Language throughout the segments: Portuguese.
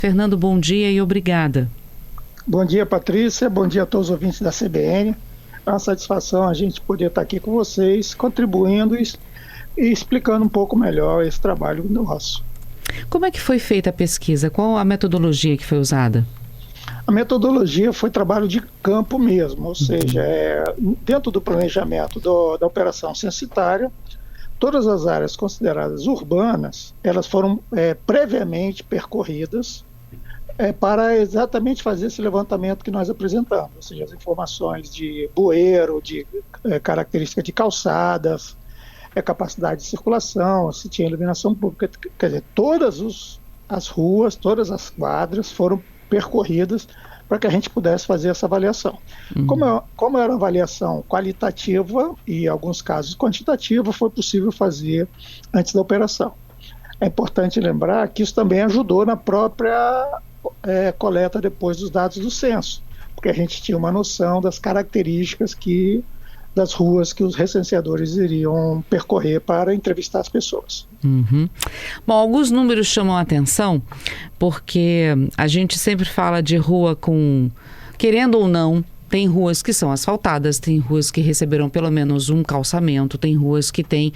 Fernando, bom dia e obrigada. Bom dia, Patrícia. Bom dia a todos os ouvintes da CBN. É uma satisfação a gente poder estar aqui com vocês, contribuindo e explicando um pouco melhor esse trabalho nosso. Como é que foi feita a pesquisa? Qual a metodologia que foi usada? A metodologia foi trabalho de campo mesmo, ou seja, dentro do planejamento da operação censitária, todas as áreas consideradas urbanas, elas foram previamente percorridas para exatamente fazer esse levantamento que nós apresentamos, ou seja, as informações de bueiro, de característica de calçadas, capacidade de circulação, se tinha iluminação pública, quer dizer, as ruas, todas as quadras foram percorridas para que a gente pudesse fazer essa avaliação. Como era uma avaliação qualitativa e, em alguns casos, quantitativa, foi possível fazer antes da operação. É importante lembrar que isso também ajudou na própria coleta depois dos dados do censo, porque a gente tinha uma noção das características das ruas que os recenseadores iriam percorrer para entrevistar as pessoas. Bom, alguns números chamam a atenção, porque a gente sempre fala de rua querendo ou não, tem ruas que são asfaltadas, tem ruas que receberam pelo menos um calçamento, tem ruas que têm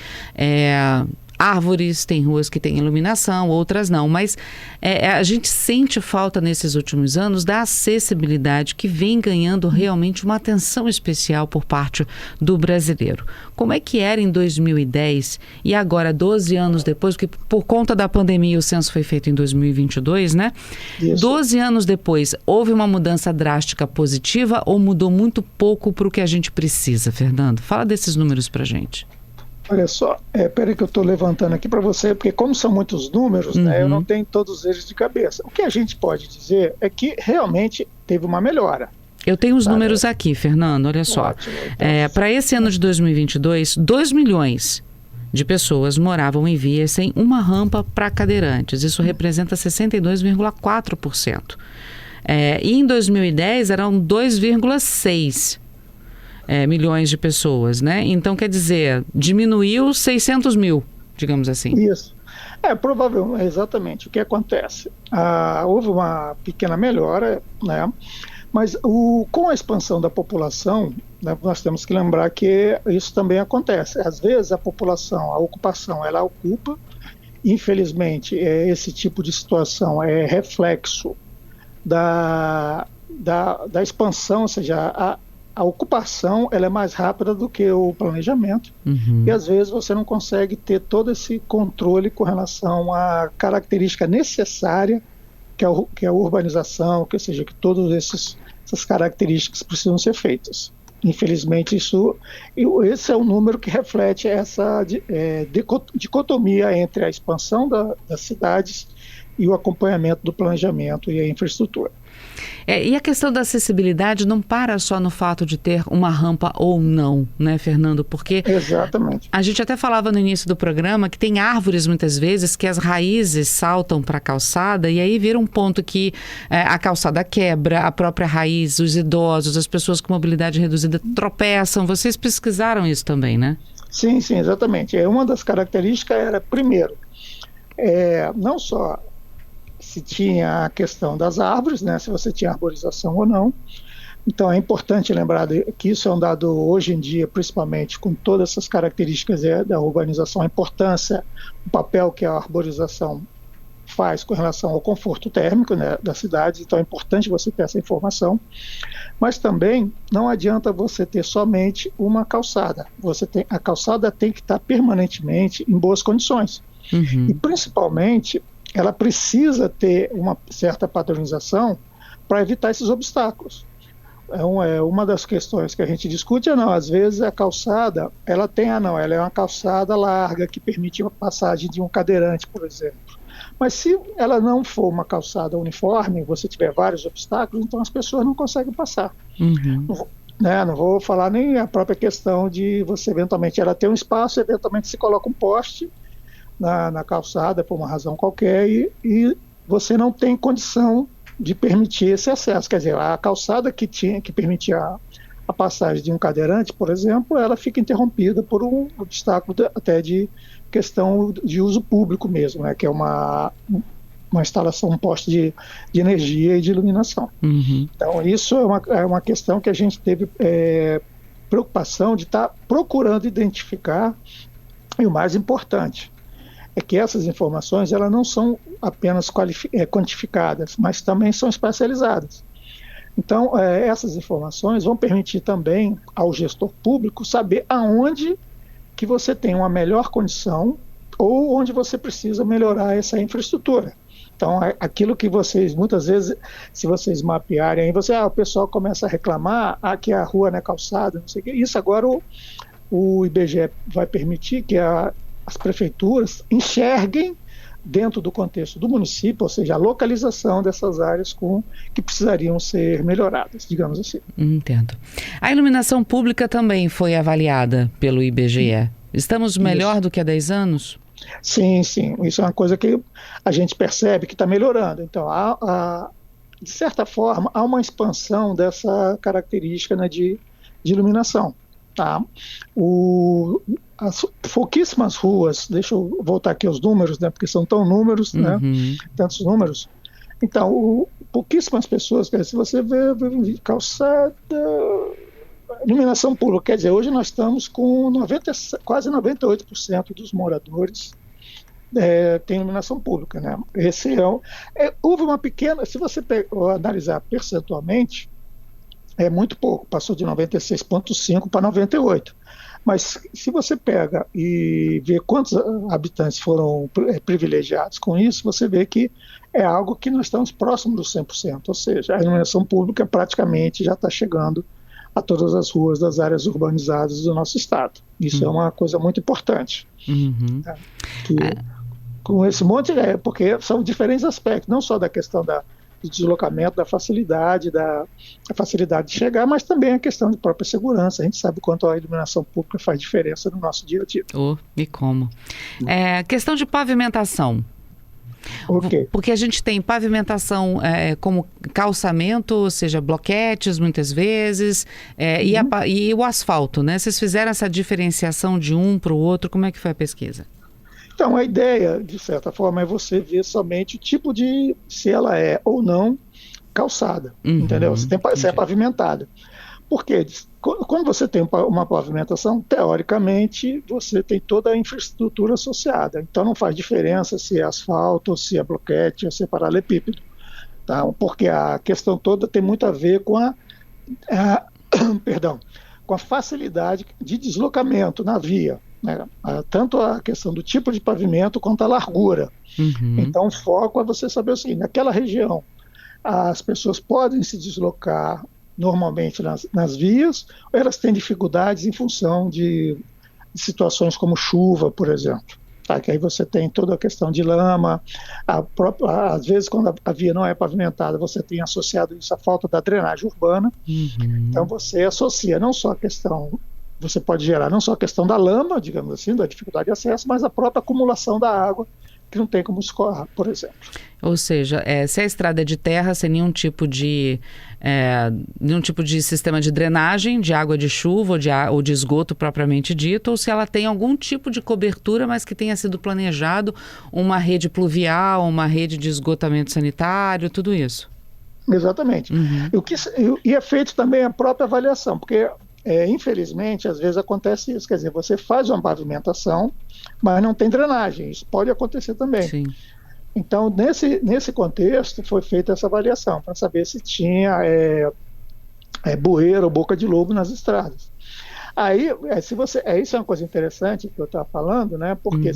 árvores, tem ruas que têm iluminação, outras não, mas a gente sente falta nesses últimos anos da acessibilidade que vem ganhando realmente uma atenção especial por parte do brasileiro. Como é que era em 2010 e agora, 12 anos depois, porque por conta da pandemia o censo foi feito em 2022, né? Isso. 12 anos depois, houve uma mudança drástica positiva ou mudou muito pouco para o que a gente precisa, Fernando? Fala desses números para a gente. Olha só, peraí que eu estou levantando aqui para você, porque como são muitos números, né, eu não tenho todos eles de cabeça. O que a gente pode dizer é que realmente teve uma melhora. Eu tenho os números aqui, Fernando, olha só. Para esse ano de 2022, 2 milhões de pessoas moravam em vias sem uma rampa para cadeirantes. Isso representa 62,4%. E em 2010 eram 2,6 milhões de pessoas, né? Então, quer dizer, diminuiu 600 mil, digamos assim. Isso. Provavelmente, exatamente. O que acontece? Houve uma pequena melhora, né? Mas com a expansão da população, né, nós temos que lembrar que isso também acontece. Às vezes a população, a ocupação, ela ocupa. Infelizmente, esse tipo de situação é reflexo da expansão, ou seja, a ocupação ela é mais rápida do que o planejamento e às vezes você não consegue ter todo esse controle com relação à característica necessária que é a urbanização, ou seja, que todas essas características precisam ser feitas. Infelizmente esse é um número que reflete essa dicotomia entre a expansão das cidades e o acompanhamento do planejamento e a infraestrutura. E a questão da acessibilidade não para só no fato de ter uma rampa ou não, né, Fernando? Porque exatamente. A gente até falava no início do programa que tem árvores muitas vezes que as raízes saltam para a calçada e aí vira um ponto que a calçada quebra, a própria raiz, os idosos, as pessoas com mobilidade reduzida tropeçam. Vocês pesquisaram isso também, né? Sim, exatamente. Uma das características era, primeiro, não só se tinha a questão das árvores, né, se você tinha arborização ou não. Então é importante lembrar que isso é um dado hoje em dia, principalmente com todas essas características da urbanização, a importância, o papel que a arborização faz com relação ao conforto térmico, né, das cidades. Então é importante você ter essa informação. Mas também não adianta você ter somente uma calçada. A calçada tem que estar permanentemente em boas condições. E principalmente ela precisa ter uma certa padronização para evitar esses obstáculos. Uma das questões que a gente discute às vezes a calçada, ela é uma calçada larga que permite a passagem de um cadeirante, por exemplo. Mas se ela não for uma calçada uniforme, você tiver vários obstáculos, então as pessoas não conseguem passar. Não vou falar nem a própria questão de você eventualmente ela ter um espaço, eventualmente se coloca um poste na calçada por uma razão qualquer e você não tem condição de permitir esse acesso. Quer dizer, a calçada que permitia a passagem de um cadeirante, por exemplo, ela fica interrompida por um obstáculo até de questão de uso público mesmo, né, que é uma uma instalação, um poste de energia e de iluminação. Uhum. Então, isso é uma questão que a gente teve preocupação de estar procurando identificar, e o mais importante é que essas informações elas não são apenas quantificadas, mas também são especializadas. Então, essas informações vão permitir também ao gestor público saber aonde que você tem uma melhor condição ou onde você precisa melhorar essa infraestrutura. Então, aquilo que vocês, muitas vezes, se vocês mapearem, o pessoal começa a reclamar que a rua não é calçada, não sei o quê. Isso agora o IBGE vai permitir que as prefeituras enxerguem dentro do contexto do município, ou seja, a localização dessas áreas que precisariam ser melhoradas, digamos assim. Entendo. A iluminação pública também foi avaliada pelo IBGE. Estamos melhor do que há 10 anos? Sim, sim. Isso é uma coisa que a gente percebe que está melhorando. Então, de certa forma, há uma expansão dessa característica, né, de iluminação. Tá? As pouquíssimas ruas, deixa eu voltar aqui aos números, né, porque são tão números, né, tantos números. Então, pouquíssimas pessoas, se você vê calçada, iluminação pública, quer dizer, hoje nós estamos com quase 98% dos moradores tem iluminação pública, né? Houve uma pequena, se você analisar percentualmente, é muito pouco, passou de 96,5 para 98. Mas se você pega e vê quantos habitantes foram privilegiados com isso, você vê que é algo que nós estamos próximos dos 100%, ou seja, a iluminação pública praticamente já está chegando a todas as ruas das áreas urbanizadas do nosso estado. Isso é uma coisa muito importante. Né? Com esse monte, porque são diferentes aspectos, não só da questão do deslocamento, da facilidade de chegar, mas também a questão de própria segurança. A gente sabe quanto a iluminação pública faz diferença no nosso dia a dia. E como? Questão de pavimentação. Okay. Porque a gente tem pavimentação como calçamento, ou seja, bloquetes muitas vezes, e o asfalto, né? Vocês fizeram essa diferenciação de um para o outro, como é que foi a pesquisa? Então, a ideia, de certa forma, é você ver somente o tipo se ela é ou não calçada, entendeu? Se é pavimentada. Porque quando você tem uma pavimentação, teoricamente, você tem toda a infraestrutura associada. Então, não faz diferença se é asfalto, se é bloquete, ou se é paralelepípedo. Tá? Porque a questão toda tem muito a ver com com a facilidade de deslocamento na via. Né? Tanto a questão do tipo de pavimento quanto a largura. Então, o foco é você saber o seguinte: naquela região, as pessoas podem se deslocar normalmente nas vias, ou elas têm dificuldades em função de situações como chuva, por exemplo. Tá? Que aí você tem toda a questão de lama, às vezes quando a via não é pavimentada, você tem associado isso à falta da drenagem urbana. Então você associa não só a questão, você pode gerar não só a questão da lama, digamos assim, da dificuldade de acesso, mas a própria acumulação da água, que não tem como escoar, por exemplo. Ou seja, se a estrada é de terra, sem nenhum tipo de sistema de drenagem, de água de chuva ou de esgoto propriamente dito, ou se ela tem algum tipo de cobertura, mas que tenha sido planejado uma rede pluvial, uma rede de esgotamento sanitário, tudo isso. Exatamente. E é feito também a própria avaliação, porque infelizmente, às vezes acontece isso, quer dizer, você faz uma pavimentação, mas não tem drenagem, isso pode acontecer também. Sim. Então, nesse contexto, foi feita essa avaliação, para saber se tinha bueiro ou boca de lobo nas estradas. Aí, isso é uma coisa interessante que eu estava falando, né? Porque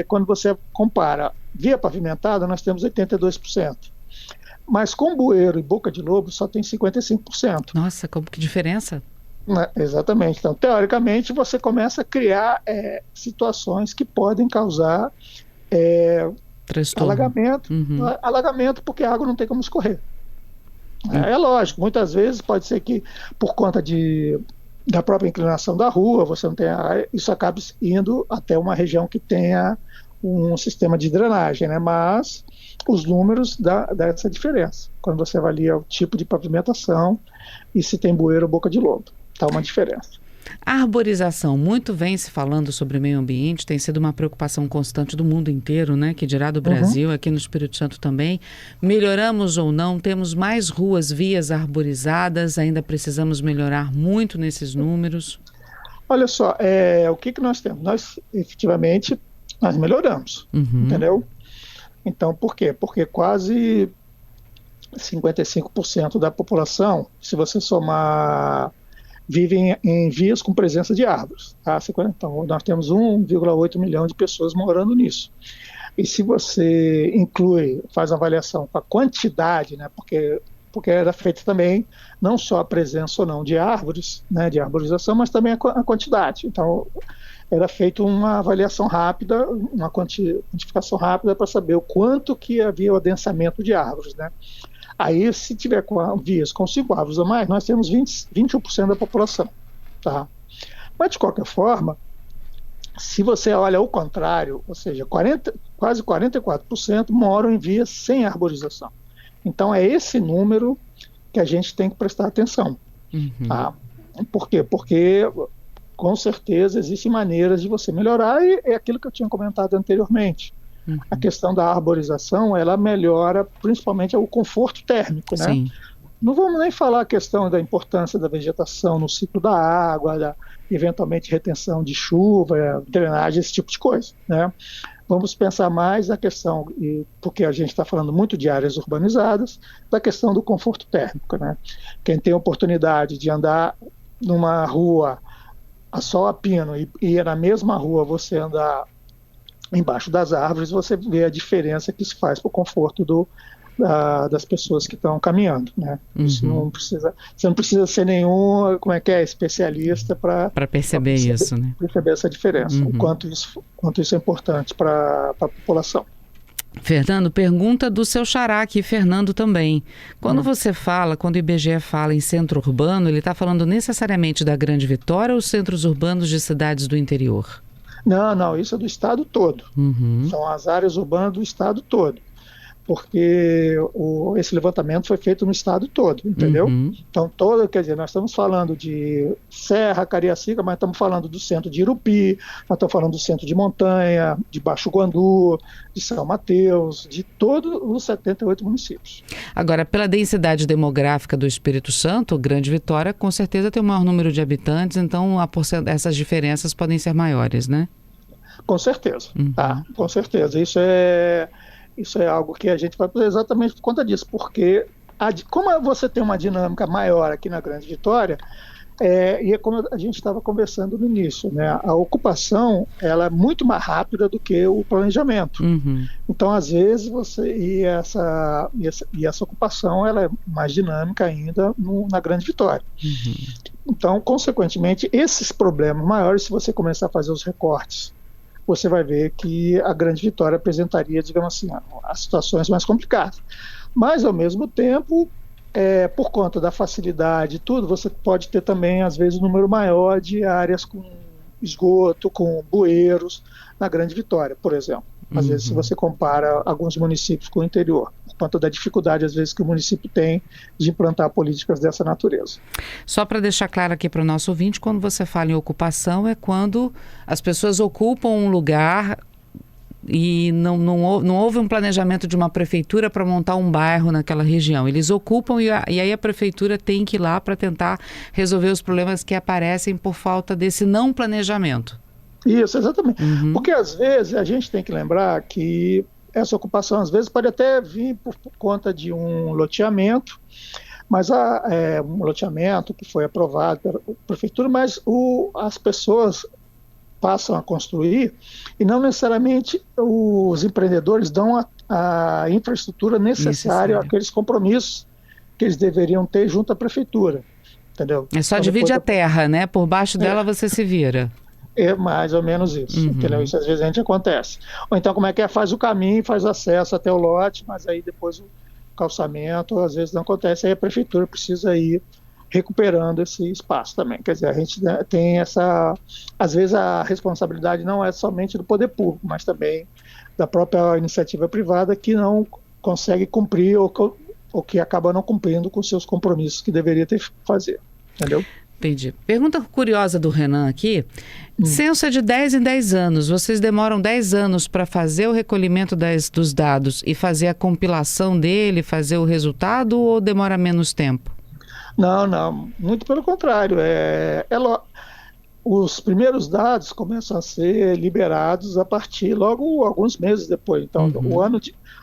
quando você compara via pavimentada, nós temos 82%. Mas com bueiro e boca de lobo, só tem 55%. Nossa, que diferença! Exatamente. Então, teoricamente, você começa a criar situações que podem causar alagamento, porque a água não tem como escorrer. É lógico, muitas vezes pode ser que, por conta da própria inclinação da rua, você não tenha, isso acaba indo até uma região que tenha um sistema de drenagem, né? Mas os números dão essa diferença, quando você avalia o tipo de pavimentação e se tem bueiro ou boca de lobo. Tá uma diferença. A arborização, muito vem se falando sobre meio ambiente, tem sido uma preocupação constante do mundo inteiro, né? Que dirá do Brasil, aqui no Espírito Santo também. Melhoramos ou não, temos mais ruas, vias arborizadas, ainda precisamos melhorar muito nesses números. Olha só, o que nós temos? Nós, efetivamente, nós melhoramos, entendeu? Então, por quê? Porque quase 55% da população, se você somar, vivem em vias com presença de árvores. Tá? Então, nós temos 1,8 milhão de pessoas morando nisso. E se você faz uma avaliação com a quantidade, né, porque era feita também não só a presença ou não de árvores, né, de arborização, mas também a quantidade. Então, era feita uma avaliação rápida, uma quantificação rápida para saber o quanto que havia o adensamento de árvores, né? Aí, se tiver vias com 5 árvores ou mais, nós temos 21% da população. Tá? Mas, de qualquer forma, se você olha o contrário, ou seja, quase 44% moram em vias sem arborização. Então, é esse número que a gente tem que prestar atenção. Tá? Por quê? Porque, com certeza, existem maneiras de você melhorar, e é aquilo que eu tinha comentado anteriormente. A questão da arborização, ela melhora principalmente o conforto térmico, né? Sim. Não vamos nem falar a questão da importância da vegetação no ciclo da água, eventualmente retenção de chuva, drenagem, esse tipo de coisa, né? Vamos pensar mais na questão, porque a gente está falando muito de áreas urbanizadas, da questão do conforto térmico, né? Quem tem a oportunidade de andar numa rua a sol a pino e na mesma rua você andar embaixo das árvores, você vê a diferença que isso faz para o conforto das pessoas que estão caminhando, né? Isso você não precisa ser nenhum, especialista para perceber isso, né? Perceber essa diferença, o quanto isso é importante para a população. Fernando, pergunta do seu xará aqui, Fernando também. Quando quando o IBGE fala em centro urbano, ele está falando necessariamente da Grande Vitória ou centros urbanos de cidades do interior? Não, isso é do estado todo. São as áreas urbanas do estado todo. Porque esse levantamento foi feito no estado todo, entendeu? Então, nós estamos falando de Serra, Cariacica, mas estamos falando do centro de Irupi, nós estamos falando do centro de Montanha, de Baixo Guandu, de São Mateus, de todos os 78 municípios. Agora, pela densidade demográfica do Espírito Santo, Grande Vitória com certeza tem o maior número de habitantes, então essas diferenças podem ser maiores, né? Com certeza, tá? Com certeza. Isso é algo que a gente vai fazer exatamente por conta disso, porque como você tem uma dinâmica maior aqui na Grande Vitória, e é como a gente estava conversando no início, né? A ocupação ela é muito mais rápida do que o planejamento. Então, às vezes, essa ocupação ela é mais dinâmica ainda na Grande Vitória. Então, consequentemente, esses problemas maiores, se você começar a fazer os recortes, você vai ver que a Grande Vitória apresentaria, digamos assim, as situações mais complicadas. Mas, ao mesmo tempo, por conta da facilidade e tudo, você pode ter também, às vezes, um número maior de áreas com esgoto, com bueiros, na Grande Vitória, por exemplo. Às vezes, se você compara alguns municípios com o interior, por conta da dificuldade, às vezes, que o município tem de implantar políticas dessa natureza. Só para deixar claro aqui para o nosso ouvinte, quando você fala em ocupação, é quando as pessoas ocupam um lugar e não houve um planejamento de uma prefeitura para montar um bairro naquela região. Eles ocupam e aí a prefeitura tem que ir lá para tentar resolver os problemas que aparecem por falta desse não planejamento. Isso, exatamente. Porque, às vezes, a gente tem que lembrar que essa ocupação, às vezes, pode até vir por conta de um loteamento, mas um loteamento que foi aprovado pela prefeitura, mas as pessoas passam a construir e não necessariamente os empreendedores dão a infraestrutura necessária àqueles compromissos que eles deveriam ter junto à prefeitura, entendeu? É só divide a terra, né? Por baixo dela você se vira. É mais ou menos isso, entendeu? Isso às vezes a gente acontece. Ou então como é que faz o caminho, faz acesso até o lote, mas aí depois o calçamento às vezes não acontece, aí a prefeitura precisa ir recuperando esse espaço também. Quer dizer, a gente tem às vezes a responsabilidade não é somente do poder público, mas também da própria iniciativa privada que não consegue cumprir ou que acaba não cumprindo com seus compromissos que deveria fazer, entendeu? Entendi. Pergunta curiosa do Renan aqui. Censo é de 10 em 10 anos. Vocês demoram 10 anos para fazer o recolhimento dos dados e fazer a compilação dele, fazer o resultado, ou demora menos tempo? Não. Muito pelo contrário. Os primeiros dados começam a ser liberados a partir logo alguns meses depois. Então,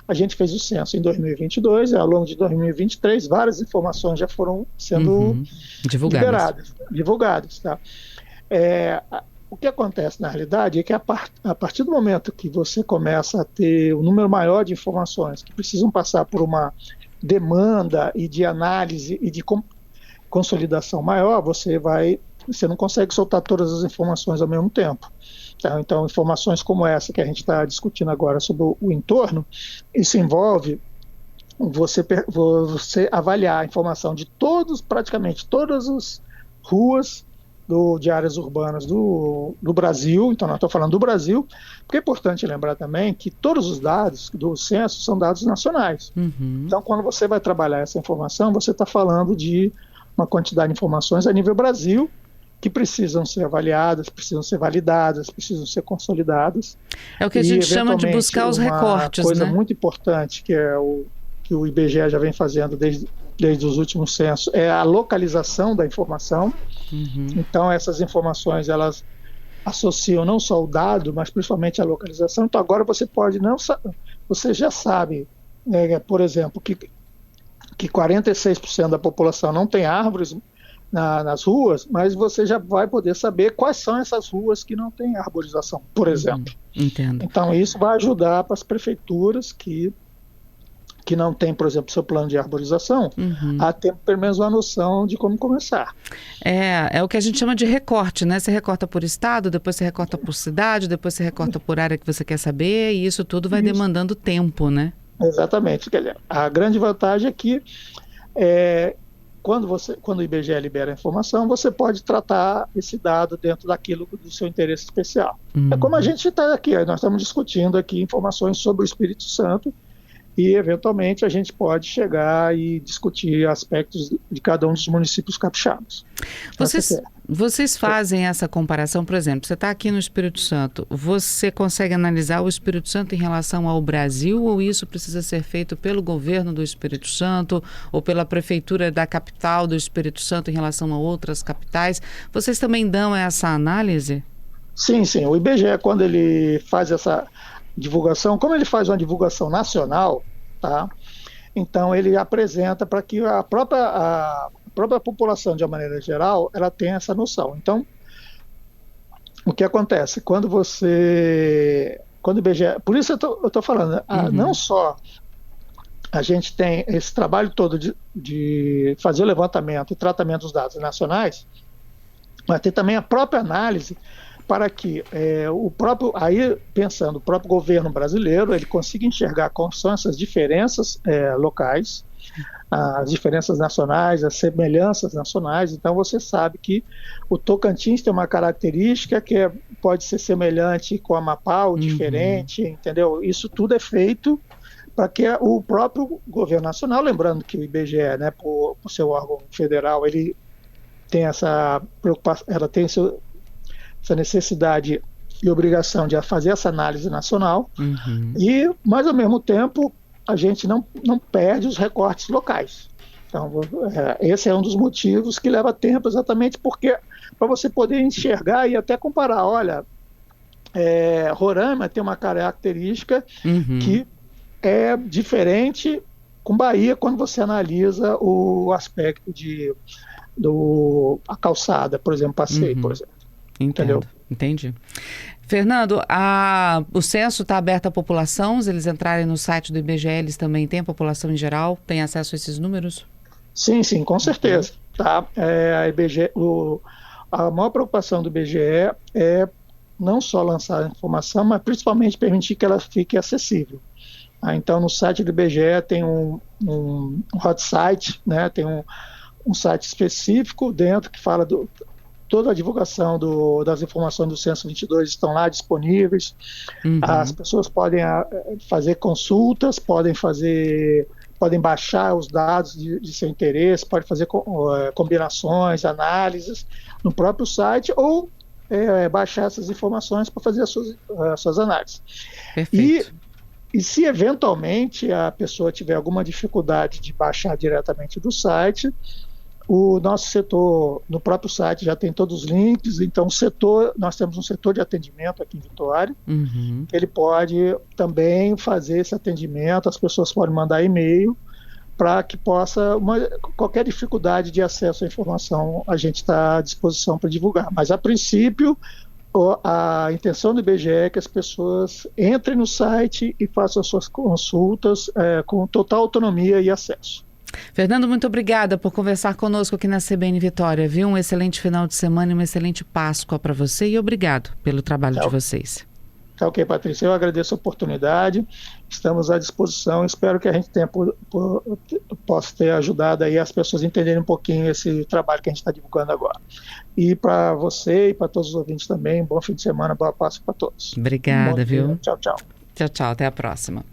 a gente fez o censo em 2022, e ao longo de 2023, várias informações já foram sendo divulgadas. Tá? O que acontece, na realidade, é que a partir do momento que você começa a ter um número maior de informações que precisam passar por uma demanda e de análise e de consolidação maior, você não consegue soltar todas as informações ao mesmo tempo. Tá? Então, informações como essa que a gente está discutindo agora sobre o entorno, isso envolve você avaliar a informação de praticamente todas as ruas de áreas urbanas do Brasil. Então, nós estamos falando do Brasil, porque é importante lembrar também que todos os dados do censo são dados nacionais. Então, quando você vai trabalhar essa informação, você está falando de uma quantidade de informações a nível Brasil, que precisam ser avaliadas, precisam ser validadas, precisam ser consolidadas. É o que a gente chama de buscar os recortes, uma coisa muito importante que o IBGE já vem fazendo desde os últimos censos é a localização da informação. Então, essas informações, elas associam não só o dado, mas principalmente a localização. Então, agora você já sabe, por exemplo, que 46% da população não tem árvores nas ruas, mas você já vai poder saber quais são essas ruas que não têm arborização, por exemplo. Entendo. Então, isso vai ajudar para as prefeituras que não têm, por exemplo, seu plano de arborização, a ter pelo menos uma noção de como começar. É o que a gente chama de recorte, né? Você recorta por estado, depois você recorta por cidade, depois você recorta por área que você quer saber, e isso tudo vai demandando tempo, né? Exatamente. A grande vantagem é que quando o IBGE libera a informação, você pode tratar esse dado dentro daquilo do seu interesse especial. É como a gente está aqui, nós estamos discutindo aqui informações sobre o Espírito Santo, e eventualmente a gente pode chegar e discutir aspectos de cada um dos municípios capixabas. Vocês fazem essa comparação, por exemplo, você está aqui no Espírito Santo, você consegue analisar o Espírito Santo em relação ao Brasil, ou isso precisa ser feito pelo governo do Espírito Santo ou pela prefeitura da capital do Espírito Santo em relação a outras capitais? Vocês também dão essa análise? Sim. O IBGE, quando ele faz essa divulgação, como ele faz uma divulgação nacional, tá? Então ele apresenta para que a própria população, de uma maneira geral, ela tenha essa noção. Então, o que acontece? Quando o IBGE... Por isso eu estou falando, não só a gente tem esse trabalho todo de fazer o levantamento e tratamento dos dados nacionais, mas tem também a própria análise para que o próprio governo brasileiro, ele consiga enxergar quais são essas diferenças locais, as diferenças nacionais, as semelhanças nacionais. Então você sabe que o Tocantins tem uma característica que pode ser semelhante com o Amapá ou diferente, entendeu? Isso tudo é feito para que o próprio governo nacional, lembrando que o IBGE, né, por ser um órgão federal, ele tem essa preocupação, ela tem essa necessidade e obrigação de fazer essa análise nacional, mas ao mesmo tempo a gente não perde os recortes locais. Então esse é um dos motivos que leva tempo, exatamente porque para você poder enxergar e até comparar, olha, Roraima tem uma característica que é diferente com Bahia quando você analisa o aspecto a calçada, por exemplo, passeio, por exemplo. Entendeu? Entendi. Fernando, o censo está aberto à população? Se eles entrarem no site do IBGE, eles também têm, a população em geral tem acesso a esses números? Sim, com certeza. Tá? A maior preocupação do IBGE é não só lançar a informação, mas principalmente permitir que ela fique acessível. Então, no site do IBGE tem um hot site, né? Tem um site específico dentro que fala toda a divulgação das informações do Censo 22 estão lá disponíveis. As pessoas podem fazer consultas, podem fazer podem baixar os dados de seu interesse, pode fazer combinações, análises no próprio site ou baixar essas informações para fazer as suas análises. Perfeito. E se eventualmente a pessoa tiver alguma dificuldade de baixar diretamente do site, o nosso setor, no próprio site, já tem todos os links, então nós temos um setor de atendimento aqui em Vitória, ele pode também fazer esse atendimento, as pessoas podem mandar e-mail para que possa, qualquer dificuldade de acesso à informação, a gente está à disposição para divulgar. Mas, a princípio, a intenção do IBGE é que as pessoas entrem no site e façam as suas consultas com total autonomia e acesso. Fernando, muito obrigada por conversar conosco aqui na CBN Vitória, viu? Um excelente final de semana e uma excelente Páscoa para você e obrigado pelo trabalho de vocês. Tá ok, Patrícia, eu agradeço a oportunidade, estamos à disposição, espero que a gente possa ter ajudado aí as pessoas a entenderem um pouquinho esse trabalho que a gente está divulgando agora. E para você e para todos os ouvintes também, bom fim de semana, boa Páscoa para todos. Obrigada, viu? Tchau, tchau. Tchau, tchau, até a próxima.